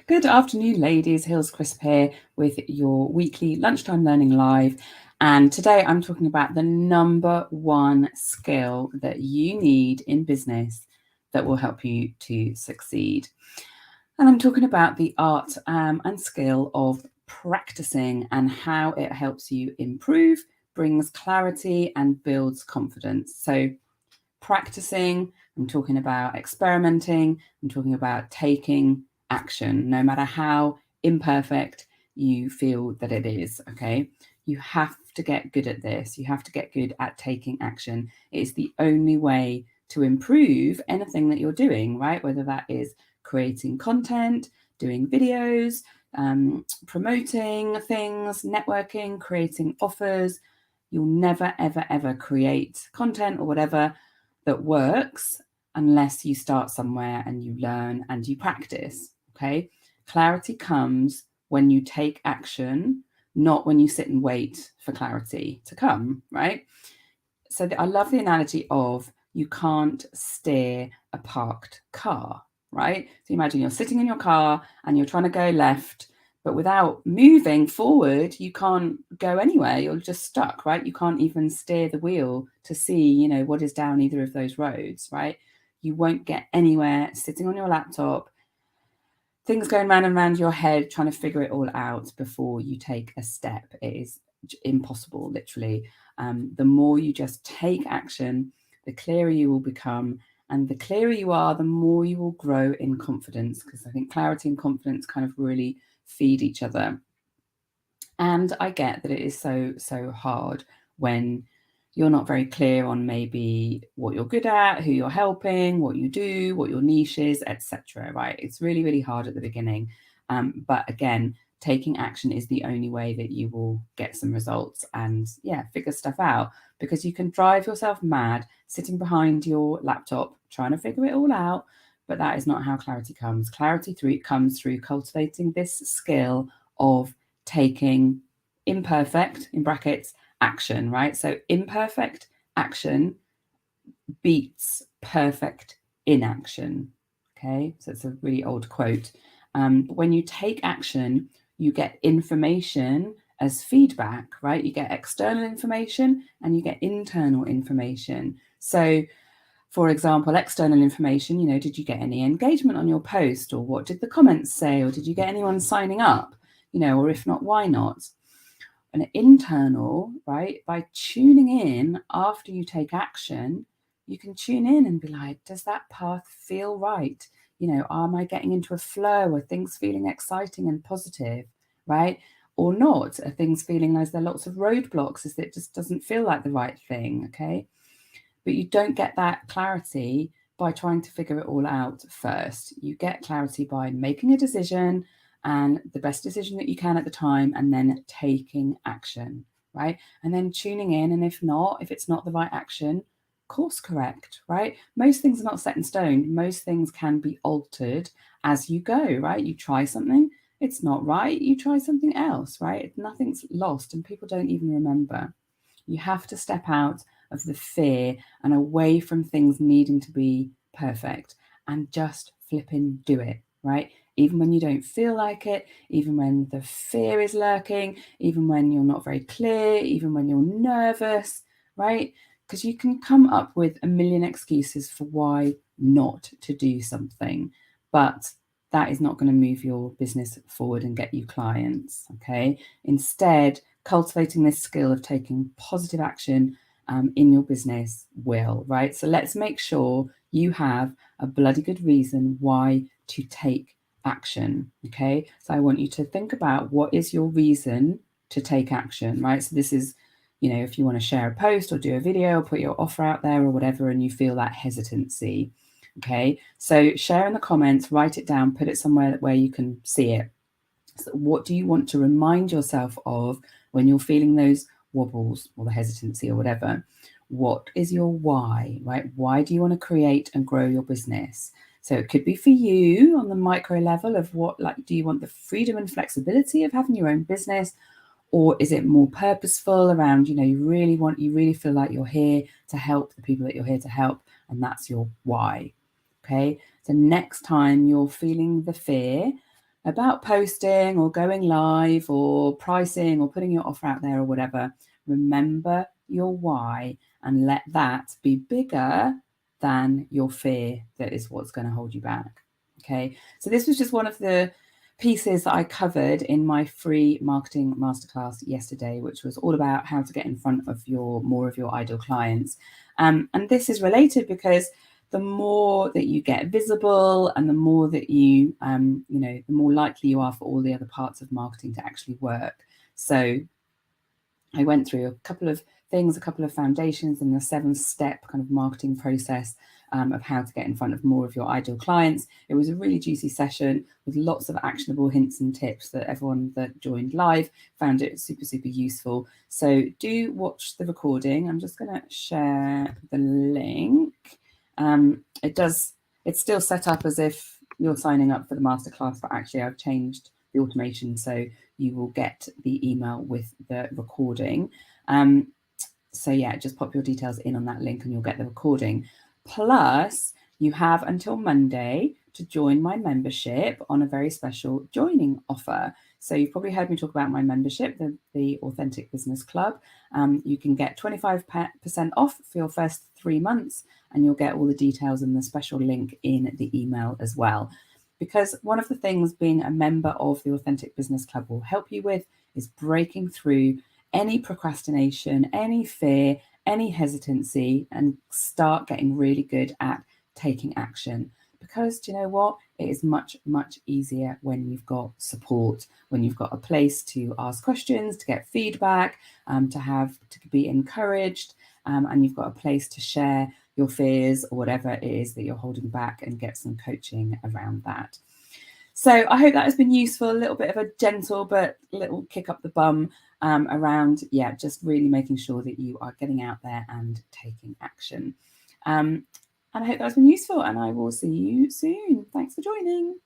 Good afternoon, ladies. Hills Crisp here with your weekly Lunchtime Learning Live. And today I'm talking about the number one skill that you need in business that will help you to succeed. And I'm talking about the art and skill of practicing and how it helps you improve, brings clarity, and builds confidence. So, practicing, I'm talking about experimenting, I'm talking about taking action, no matter how imperfect you feel that it is, okay? You have to get good at this. You have to get good at taking action. It's the only way to improve anything that you're doing, right? Whether that is creating content, doing videos, promoting things, networking, creating offers. You'll never, ever, ever create content or whatever that works unless you start somewhere and you learn and you practice. Okay. Clarity comes when you take action, not when you sit and wait for clarity to come, right? So I love the analogy of you can't steer a parked car, right? So imagine you're sitting in your car and you're trying to go left, but without moving forward, you can't go anywhere. You're just stuck, right? You can't even steer the wheel to see, what is down either of those roads, right? You won't get anywhere sitting on your laptop, things going round and round your head, trying to figure it all out before you take a step. It is impossible, literally. The more you just take action, the clearer you will become. And the clearer you are, the more you will grow in confidence, because I think clarity and confidence kind of really feed each other. And I get that it is so hard when you're not very clear on maybe what you're good at, who you're helping, what you do, what your niche is, etc. Right? It's really, really hard at the beginning. But again, taking action is the only way that you will get some results and figure stuff out, because you can drive yourself mad sitting behind your laptop trying to figure it all out. But that is not how clarity comes. Clarity comes through cultivating this skill of taking imperfect, in brackets, action, right? So imperfect action beats perfect inaction. Okay, so it's a really old quote. But when you take action, you get information as feedback, right? You get external information and you get internal information. So, for example, external information, did you get any engagement on your post, or what did the comments say, or did you get anyone signing up, or if not, why not? An internal, right? By tuning in after you take action, you can tune in and be like, does that path feel right? Am I getting into a flow? Are things feeling exciting and positive, right? Or not? Are things feeling as there are lots of roadblocks? As it just doesn't feel like the right thing, okay? But you don't get that clarity by trying to figure it all out first. You get clarity by making a decision, and the best decision that you can at the time, and then taking action, right? And then tuning in, and if it's not the right action, course correct, right? Most things are not set in stone. Most things can be altered as you go, right? You try something, it's not right, you try something else, right? Nothing's lost, and people don't even remember. You have to step out of the fear and away from things needing to be perfect and just flipping do it, right? Even when you don't feel like it, even when the fear is lurking, even when you're not very clear, even when you're nervous, right? Because you can come up with a million excuses for why not to do something, but that is not going to move your business forward and get you clients, okay? Instead, cultivating this skill of taking positive action in your business will, right? So let's make sure you have a bloody good reason why to take action, okay? So I want you to think about, what is your reason to take action, right? So this is, if you want to share a post or do a video or put your offer out there or whatever, and you feel that hesitancy, okay? So share in the comments, write it down, put it somewhere where you can see it. So what do you want to remind yourself of when you're feeling those wobbles or the hesitancy or whatever? What is your why, right? Why do you want to create and grow your business? So it could be for you on the micro level of do you want the freedom and flexibility of having your own business? Or is it more purposeful around, you really feel like you're here to help the people that you're here to help, and that's your why, okay? So next time you're feeling the fear, about posting or going live or pricing or putting your offer out there or whatever, remember your why and let that be bigger than your fear that is what's going to hold you back. Okay, so this was just one of the pieces that I covered in my free marketing masterclass yesterday, which was all about how to get in front of more of your ideal clients. And this is related because the more that you get visible and the more that the more likely you are for all the other parts of marketing to actually work. So I went through a couple of things, a couple of foundations and the 7-step kind of marketing process of how to get in front of more of your ideal clients. It was a really juicy session with lots of actionable hints and tips that everyone that joined live found it super, super useful. So do watch the recording. I'm just going to share the link. It's still set up as if you're signing up for the masterclass, but actually I've changed the automation so you will get the email with the recording. So yeah, just pop your details in on that link and you'll get the recording. Plus, you have until Monday to join my membership on a very special joining offer. So you've probably heard me talk about my membership, the Authentic Business Club. You can get 25% off for your first 3 months, and you'll get all the details and the special link in the email as well. Because one of the things being a member of the Authentic Business Club will help you with is breaking through any procrastination, any fear, any hesitancy, and start getting really good at taking action. Because do you know what? It is much, much easier when you've got support, when you've got a place to ask questions, to get feedback, to be encouraged, and you've got a place to share your fears or whatever it is that you're holding back and get some coaching around that. So I hope that has been useful, a little bit of a gentle but little kick up the bum around, just really making sure that you are getting out there and taking action. And I hope that's been useful, and I will see you soon. Thanks for joining.